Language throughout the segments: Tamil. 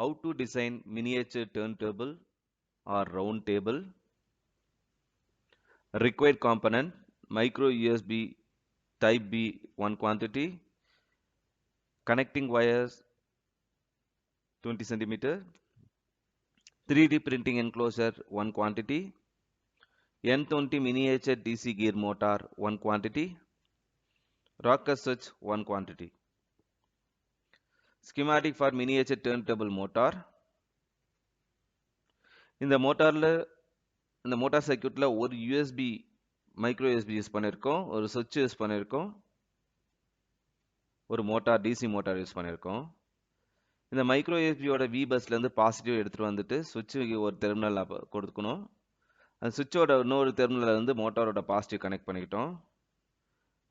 How to design miniature turntable or round table. Required component: micro USB type B 1 quantity, connecting wires 20 centimeter, 3D printing enclosure 1 quantity, N20 miniature DC gear motor 1 quantity, rocker switch 1 quantity. Schematic for miniature turntable motor. இந்த மோட்டார் சர்க்யூட்ல ஒரு யூஎஸ்பி மைக்ரோ யூஎஸ்பி யூஸ் பண்ணியிருக்கோம், ஒரு சுவிட்ச் யூஸ் பண்ணியிருக்கோம், ஒரு மோட்டார் டிசி மோட்டார் யூஸ் பண்ணியிருக்கோம். இந்த மைக்ரோ யூஎஸ்பியோட வி பஸ்லேருந்து பாசிட்டிவ் எடுத்துகிட்டு வந்துட்டு சுவிட்சுக்கு ஒரு டெர்மினல் கொடுக்கணும். அந்த சுவிட்சோட இன்னொரு டெர்மினலில் வந்து மோட்டாரோட பாசிட்டிவ் கனெக்ட் பண்ணிக்கிட்டோம்.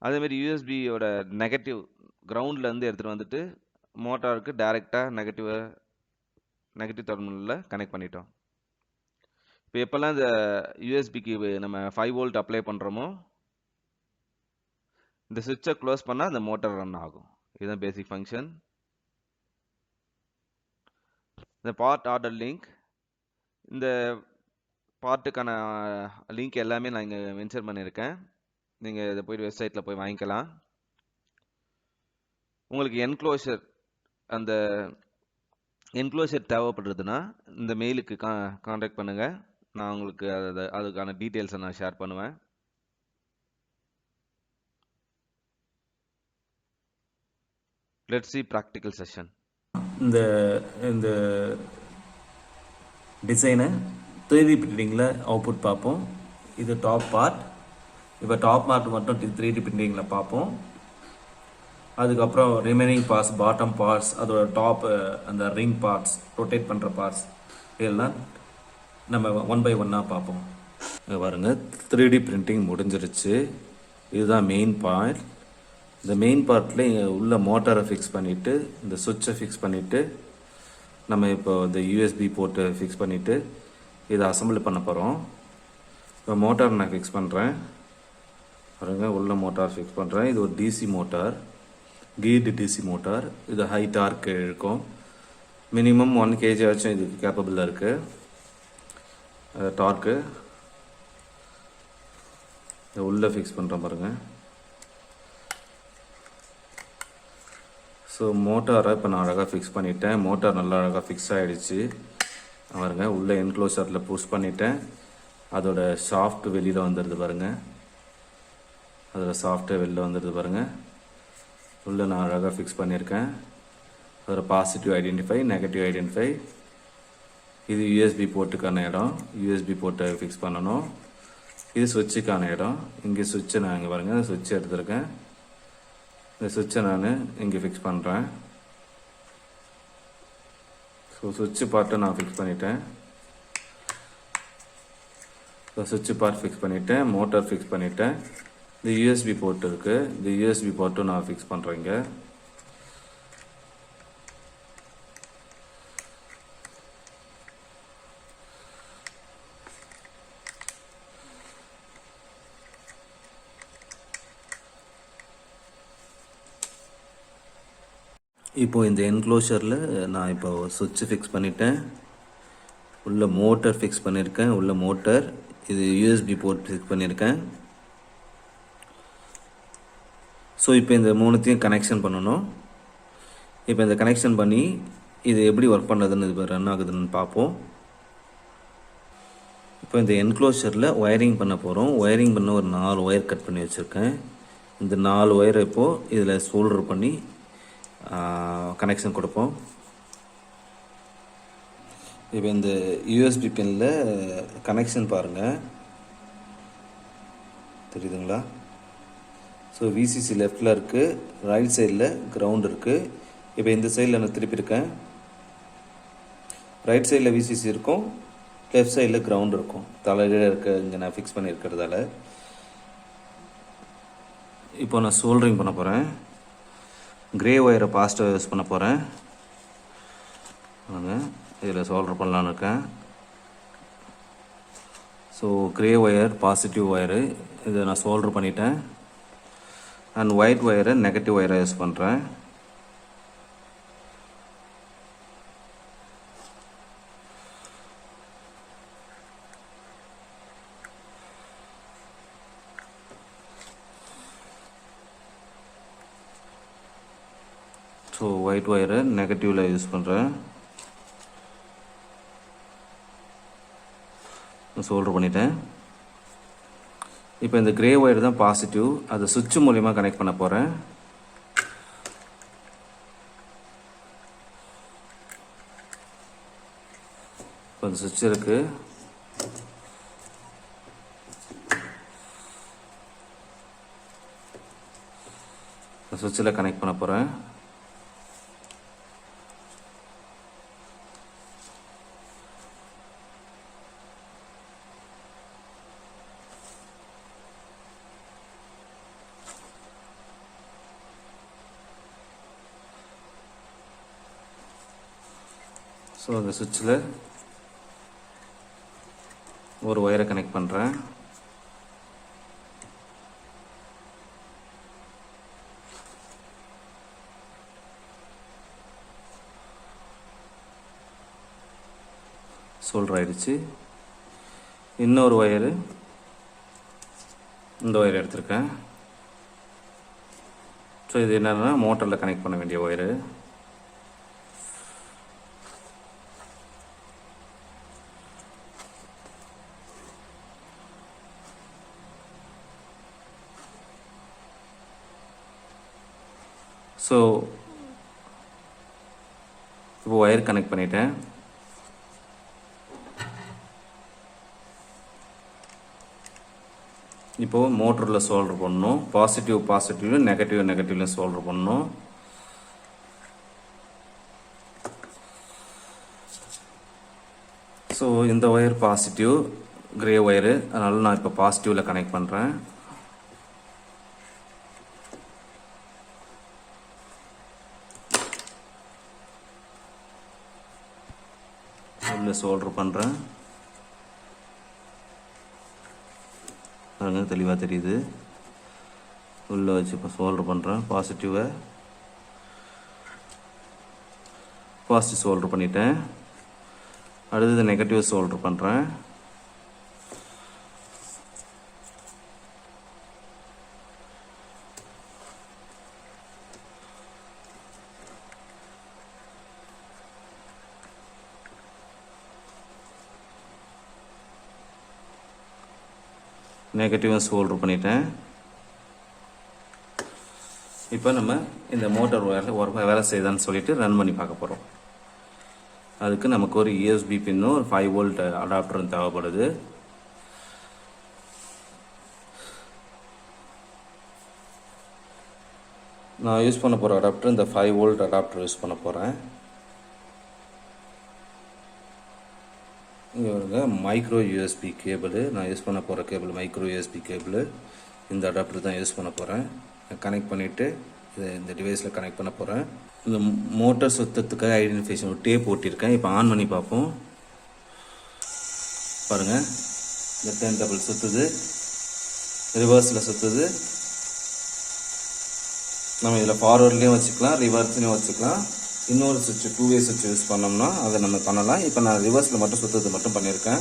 அதேமாதிரி யூஎஸ்பியோட நெகட்டிவ் கிரவுண்ட்லேருந்து எடுத்துகிட்டு வந்துட்டு மோட்டாருக்கு டைரெக்டாக நெகட்டிவ் டெர்மினலில் கனெக்ட் பண்ணிட்டோம். இப்போ எப்போல்லாம் இந்த யூஎஸ்பிக்கு நம்ம 5 வோல்ட் அப்ளை பண்ணுறோமோ இந்த சுவிட்சை க்ளோஸ் பண்ணால் அந்த மோட்டார் ரன் ஆகும். இதுதான் பேசிக் ஃபங்க்ஷன். இந்த பார்ட் ஆர்டர் லிங்க், இந்த பார்ட்டுக்கான லிங்க் எல்லாமே நான் இங்கே மென்ஷன் பண்ணியிருக்கேன். நீங்கள் இதை போய் வெப்சைட்டில் போய் வாங்கிக்கலாம். உங்களுக்கு அந்த என்க்ளோஷர் தேவைப்படுறதுன்னா இந்த மெயிலுக்கு கான்டாக்ட் பண்ணுங்கள். நான் உங்களுக்கு அதுக்கான டீட்டெயில்ஸை நான் ஷேர் பண்ணுவேன். Let's see practical session. இந்த டிசைனை 3D பிரிண்டிங்கில் அவுட்புட் பார்ப்போம். இது டாப் பார்ட். இப்போ டாப் பார்ட் மட்டும் 3D பிரிண்டிங்கில் பார்ப்போம். அதுக்கப்புறம் ரிமைனிங் பார்ட்ஸ், பாட்டம் பார்ட்ஸ், அதோட டாப் அந்த ரிங் பார்ட்ஸ், ரொட்டேட் பண்ணுற பார்ட்ஸ் இதெல்லாம் நம்ம 1 by 1 பார்ப்போம். பாருங்க, 3D பிரிண்டிங் முடிஞ்சிருச்சு. இதுதான் மெயின் பார்ட். இந்த மெயின் பார்ட்டில் உள்ள மோட்டாரை ஃபிக்ஸ் பண்ணிவிட்டு இந்த சுவிட்சை ஃபிக்ஸ் பண்ணிவிட்டு நம்ம இப்போ இந்த யூஎஸ்பி போர்ட்டை ஃபிக்ஸ் பண்ணிவிட்டு இதை அசம்பிள் பண்ண போகிறோம். இப்போ மோட்டார் நான் ஃபிக்ஸ் பண்ணுறேன். பாருங்க, உள்ள மோட்டார் ஃபிக்ஸ் பண்ணுறேன். இது ஒரு டிசி மோட்டார், கீர்டு டிசி மோட்டார். இது ஹை டார்க் இருக்கும். மினிமம் 1 kg ஆச்சும் இது கேப்பபிளாக இருக்குது. டார்க்கு இதை உள்ளே ஃபிக்ஸ் பண்ணுறேன் பாருங்கள். ஸோ மோட்டாரை இப்போ நான் அழகாக ஃபிக்ஸ் பண்ணிட்டேன். மோட்டார் நல்லா அழகாக ஃபிக்ஸ் ஆகிடுச்சு பாருங்க. உள்ளே என்க்ளோசரில் புஷ் பண்ணிட்டேன். அதோட சாஃப்ட் வெளியில் வந்துடுது பாருங்கள். அதோட சாஃப்ட்டு வெளியில் வந்துடுது பாருங்கள். உள்ளே நான் அழகாக ஃபிக்ஸ் பண்ணியிருக்கேன். அதோட பாசிட்டிவ் ஐடென்டிஃபை, நெகட்டிவ் ஐடென்டிஃபை. இது யூஎஸ்பி போர்ட்டுக்கான இடம். யூஎஸ்பி போர்ட்டை ஃபிக்ஸ் பண்ணணும். இது சுவிட்சுக்கான இடம். இங்கே சுவிட்சை நான் இங்கே பாருங்கள், சுவிட்சை எடுத்துருக்கேன். இந்த சுவிட்சை நான் இங்கே ஃபிக்ஸ் பண்ணுறேன். ஸோ சுவிட்சு பார்ட்டை நான் ஃபிக்ஸ் பண்ணிட்டேன். ஸோ சுவிட்சு பார்ட் ஃபிக்ஸ் பண்ணிவிட்டேன். மோட்டார் ஃபிக்ஸ் பண்ணிவிட்டேன். இந்த யூஎஸ்பி போர்ட் இருக்குது. இந்த யூஎஸ்பி போர்ட்டும் நான் ஃபிக்ஸ் பண்ணுறேங்க. இப்போது இந்த என்க்ளோஷரில் நான் இப்போ சுவிட்சு ஃபிக்ஸ் பண்ணிட்டேன். உள்ள மோட்டர் ஃபிக்ஸ் பண்ணியிருக்கேன். உள்ள மோட்டர், இது யூஎஸ்பி போர்ட் ஃபிக்ஸ் பண்ணியிருக்கேன். ஸோ இப்போ இந்த மூணுத்தையும் கனெக்ஷன் பண்ணணும். இப்போ இந்த கனெக்ஷன் பண்ணி இது எப்படி ஒர்க் பண்ணுறதுன்னு, இது ரன் ஆகுதுன்னு பார்ப்போம். இப்போ இந்த என்க்ளோஷரில் ஒயரிங் பண்ண போகிறோம். ஒயரிங் பண்ண ஒரு 4 ஒயர் கட் பண்ணி வச்சுருக்கேன். இந்த 4 ஒயரை இப்போது இதில் சோல்டர் பண்ணி கனெக்ஷன் கொடுப்போம். இப்போ இந்த யூஎஸ்பி பின்னில் கனெக்ஷன் பாருங்கள், தெரியுதுங்களா? ஸோ விசிசி லெஃப்டில் இருக்குது, ரைட் சைடில் கிரவுண்ட் இருக்குது. இப்போ இந்த சைடில் நான் திருப்பியிருக்கேன். ரைட் சைடில் விசிசி இருக்கும், லெஃப்ட் சைடில் கிரவுண்ட் இருக்கும். தலையில் இருக்க இங்கே நான் ஃபிக்ஸ் பண்ணியிருக்கிறதால இப்போ நான் சோல்டரிங் பண்ண போகிறேன். கிரே ஒயரை பாசிட்டிவாக யூஸ் பண்ண போகிறேன். இதில் சோல்டர் பண்ணலான்னு இருக்கேன். So grey wire positive wire இதை நான் சோல்டர் பண்ணிட்டேன். அண்ட் ஒயிட் ஒயரை நெகட்டிவ் ஒயரை யூஸ் பண்ணுறேன். ஸோ ஒயிட் ஒயரை நெகட்டிவில் யூஸ் பண்ணுறேன். சோல்டர் பண்ணிட்டேன். இப்போ இந்த கிரே ஒயர் தான் பாசிட்டிவ், அதை சுவிட்ச் மூலிமா கனெக்ட் பண்ண போகிறேன். இப்போ அந்த சுவிட்ச் இருக்குது. சுவிட்சில் கனெக்ட் பண்ண போகிறேன். ஸோ அந்த சுவிட்சில் ஒரு ஒயரை கனெக்ட் பண்ணுறேன். சோல்டர் ஆயிடுச்சு. இன்னொரு ஒயரு, இந்த ஒயர் எடுத்திருக்கேன். ஸோ இது என்னென்னா மோட்டரில் கனெக்ட் பண்ண வேண்டிய ஒயரு. ஸோ இப்போ ஒயர் கனெக்ட் பண்ணிட்டேன். இப்போது மோட்டரில் சோல்டர் பண்ணணும். பாசிட்டிவ் நெகட்டிவ்லையும் சோல்டர் பண்ணணும். ஸோ இந்த ஒயர் பாசிட்டிவ், கிரே ஒயரு, அதனால் நான் இப்போ பாசிட்டிவில் கனெக்ட் பண்ணுறேன். உள்ள சோல்டர் பண்ணுறேன். பாருங்க தெளிவாக தெரியுது. உள்ளே வச்சு இப்போ சோல்டர் பண்ணுறேன். பாசிட்டிவ் சோல்டர் பண்ணிட்டேன். அடுத்தது நெகட்டிவ் சோல்டர் பண்ணுறேன். நெகட்டிவாக சோல்டர் பண்ணிட்டேன். இப்போ நம்ம இந்த மோட்டார் வேலை செய்யுதான்னு சொல்லிட்டு ரன் பண்ணி பார்க்க போகிறோம். அதுக்கு நமக்கு ஒரு USB பின்னும் ஒரு 5 வோல்ட் அடாப்டரும் தேவைப்படுது. நான் யூஸ் பண்ண போகிற அடாப்டர் இந்த 5 வோல்ட் அடாப்டர் யூஸ் பண்ண போகிறேன். இங்கே வருங்க மைக்ரோ USB கேபிள். நான் யூஸ் பண்ண போகிற கேபிள் மைக்ரோ USB கேபிள். இந்த அடாப்டர் தான் யூஸ் பண்ண போகிறேன். கனெக்ட் பண்ணிவிட்டு இந்த டிவைஸில் கனெக்ட் பண்ண போகிறேன். இந்த மோட்டார் சுத்தத்துக்காக ஐடென்டிஃபிகேஷன் ஒரு டேப் ஓட்டியிருக்கேன். இப்போ ஆன் பண்ணி பார்ப்போம். பாருங்கள், இந்த டர்ன் டேபிள் சுற்றுது, ரிவர்ஸில் சுற்றுது. நம்ம இதில் ஃபார்வர்ட்லேயும் வச்சுக்கலாம், ரிவர்ஸ்லேயும் வச்சுக்கலாம். இன்னொரு சுவிட்ச் 2-வே சுவிட்ச் யூஸ் பண்ணோம்னா அதை நம்ம பண்ணலாம். இப்போ நான் ரிவர்ஸில் மட்டும் சுற்றுறது மட்டும் பண்ணியிருக்கேன்.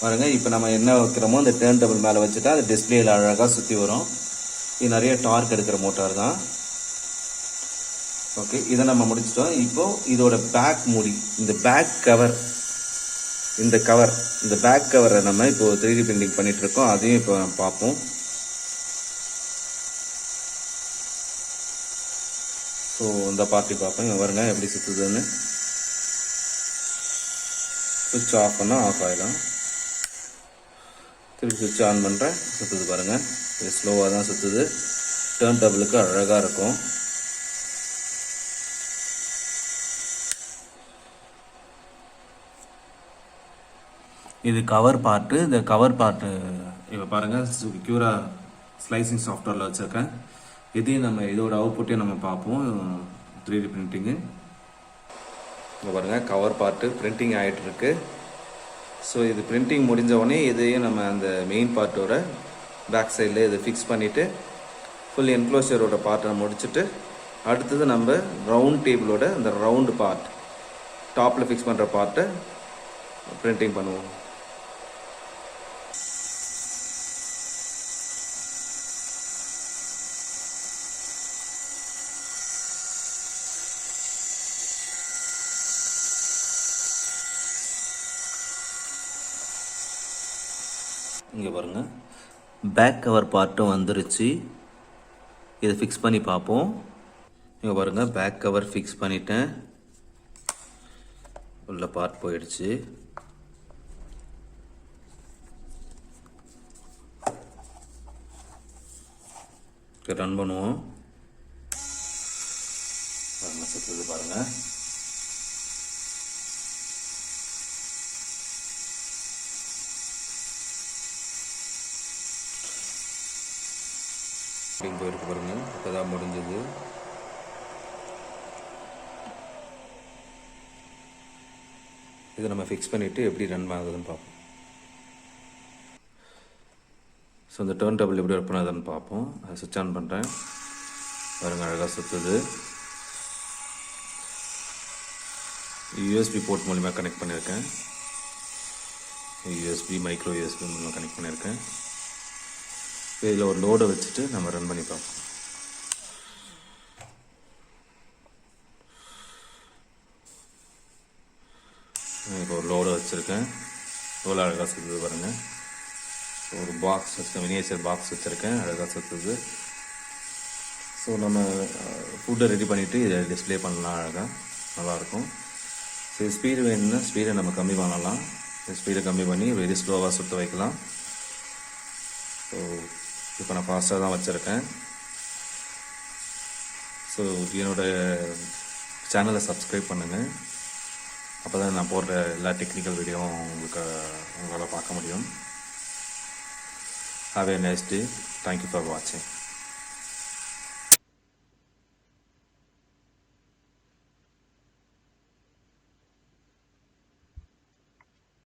பாருங்கள், இப்போ நம்ம என்ன வைக்கிறோமோ அந்த டர்ன் டேபிள் மேலே வச்சுட்டா அது டிஸ்பிளேயில் அழகாக சுற்றி வரும். இது நிறைய டார்க் எடுக்கிற மோட்டார் தான். ஓகே, இதை நம்ம முடிச்சிட்டோம். இப்போது இதோட பேக் மூடி, இந்த பேக் கவர், இந்த பேக் கவரை நம்ம இப்போ 3D பிரிண்டிங் பண்ணிகிட்ருக்கோம். அதையும் இப்போ பார்ப்போம். ஸோ இந்த பார்ட்டி பார்ப்போம். வருங்க எப்படி சுற்றுதுன்னு. சுவிட்ச் ஆஃப் பண்ணால் ஆஃப் ஆகிடும். திருப்பி சுவிட்ச் ஆன் பண்ணுறேன், சுற்றுது பாருங்கள். இது ஸ்லோவாக தான் சுற்றுது. டர்ன் டேபிளுக்கு அழகாக இருக்கும். இது கவர் பார்ட்டு. இந்த கவர் பார்ட்டு இப்போ பாருங்கள் க்யூரா ஸ்லைசிங் சாஃப்ட்வேரில் வச்சுருக்கேன். இதையும் நம்ம இதோட அவுட்புட்டையும் நம்ம பார்ப்போம். 3D பிரிண்டிங்கு இங்கே பாருங்கள், கவர் பார்ட்டு பிரிண்டிங் ஆகிட்டுருக்கு. ஸோ இது பிரிண்டிங் முடிஞ்சவொடனே இதையும் நம்ம அந்த மெயின் பார்ட்டோட பேக் சைடில் இதை ஃபிக்ஸ் பண்ணிவிட்டு ஃபுல் என்க்ளோஷரோட பார்ட்டை முடிச்சுட்டு அடுத்தது நம்ம ரவுண்ட் டேபிளோட அந்த ரவுண்டு பார்ட் டாப்பில் ஃபிக்ஸ் பண்ணுற பார்ட்டை பிரிண்டிங் பண்ணுவோம். இங்கே பாருங்கள், பேக் கவர் பார்ட்டும் வந்துருச்சு. இதை ஃபிக்ஸ் பண்ணி பார்ப்போம். இங்கே பாருங்கள், பேக் கவர் ஃபிக்ஸ் பண்ணிட்டேன். உள்ள பார்ட் போயிடுச்சு. ரன் பண்ணுவோம். பாருங்கள், சுற்றுது பாருங்கள். போயிருக்கு பாருங்கள், இப்போ தான் முடிஞ்சது. இதை நம்ம ஃபிக்ஸ் பண்ணிவிட்டு எப்படி ரன் ஆகுதுன்னு பார்ப்போம். ஸோ இந்த டர்ன் டேபிள் எப்படி ஒர்க் பண்ணாதுன்னு பார்ப்போம். அதை சுவிட்ச் ஆன் பண்ணுறேன். பாருங்கள், அழகாக சுற்றுது. யூஎஸ்பி போர்ட் மூலிமா கனெக்ட் பண்ணியிருக்கேன். யூஎஸ்பி மைக்ரோ யூஎஸ்பி மூலிமா கனெக்ட் பண்ணியிருக்கேன். இதில் ஒரு லோடை வச்சுட்டு நம்ம ரன் பண்ணி பார்ப்போம். இப்போ ஒரு லோடை வச்சுருக்கேன். எவ்வளோ அழகாக சுற்றுது பாருங்கள். ஒரு பாக்ஸ் வச்சுருக்கேன், மினியேச்சர் பாக்ஸ் வச்சுருக்கேன், அழகாக சுற்றுது. ஸோ நம்ம ஃபுட்டை ரெடி பண்ணிவிட்டு இதை டிஸ்பிளே பண்ணலாம், அழகாக நல்லாயிருக்கும். ஸோ ஸ்பீடு வேணும்னா ஸ்பீடை நம்ம கம்மி பண்ணலாம். ஸ்பீடை கம்மி பண்ணி வெரி ஸ்லோவாக சுற்ற வைக்கலாம். ஸோ இப்போ நான் ஃபாஸ்ட்டாக தான் வச்சுருக்கேன். ஸோ என்னோடய சேனலை சப்ஸ்கிரைப் பண்ணுங்கள். அப்போ தான் நான் போடுற எல்லா டெக்னிக்கல் வீடியோவும் உங்களால் பார்க்க முடியும். Have a nice day. Thank you for watching.